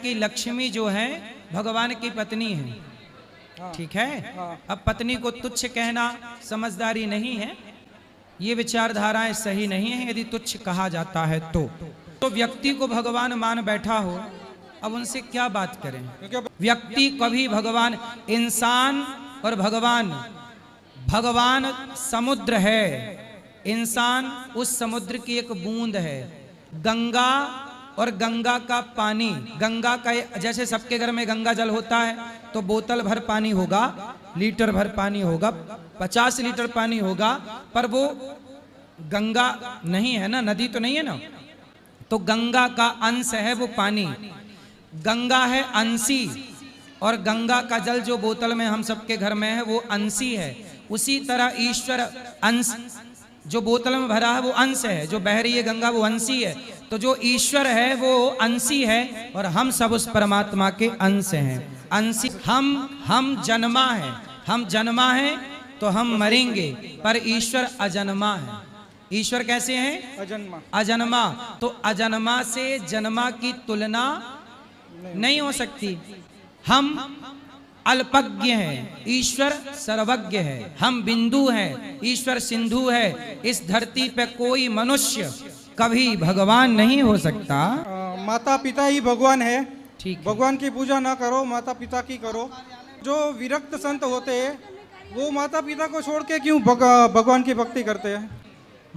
कि लक्ष्मी जो है भगवान की पत्नी है, ठीक है। अब पत्नी को तुच्छ कहना समझदारी नहीं है, ये विचारधाराएं सही नहीं है। यदि तुच्छ कहा जाता है तो व्यक्ति को भगवान मान बैठा हो, अब उनसे क्या बात करें। व्यक्ति कभी भगवान, इंसान और भगवान समुद्र है, इंसान उस समुद्र की एक बूंद है। गंगा और गंगा का पानी, गंगा का जैसे सबके घर में गंगा जल होता है तो बोतल भर पानी होगा, लीटर भर पानी होगा, 50 लीटर पानी होगा, पर वो गंगा नहीं है ना, नदी तो नहीं है ना, तो गंगा का अंश है वो पानी। गंगा है अंशी और गंगा का जल जो बोतल में हम सबके घर में है वो अंशी है। उसी तरह ईश्वर अंश जो बोतल में भरा है वो अंश है, जो बह रही है गंगा वो अंशी है। तो जो ईश्वर है वो अंशी है और हम सब उस परमात्मा के अंश हैं। अंशी हम जन्मा है, हम जन्मा है तो हम मरेंगे, पर ईश्वर अजन्मा है। ईश्वर कैसे है? अजन्मा। अजन्मा, तो अजन्मा से जन्मा की तुलना नहीं हो सकती। हम अल्पज्ञ है, ईश्वर सर्वज्ञ है। हम बिंदु हैं, ईश्वर सिंधु है। इस धरती पे कोई मनुष्य कभी भगवान नहीं हो सकता। माता पिता ही भगवान है, ठीक। भगवान की पूजा ना करो, माता पिता की करो। जो विरक्त संत होते हैं वो माता पिता को छोड़ के क्यों भगवान की भक्ति करते हैं?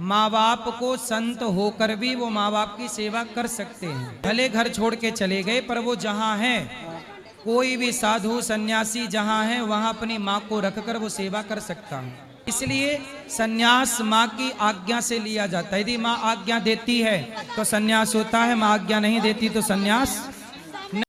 माँ बाप को संत होकर भी वो माँ बाप की सेवा कर सकते हैं। भले घर छोड़ के चले गए, पर वो जहाँ है, कोई भी साधु सन्यासी जहाँ है वहाँ अपनी माँ को रखकर वो सेवा कर सकता है। इसलिए सन्यास माँ की आज्ञा से लिया जाता है। यदि माँ आज्ञा देती है तो सन्यास होता है, माँ आज्ञा नहीं देती तो सन्यास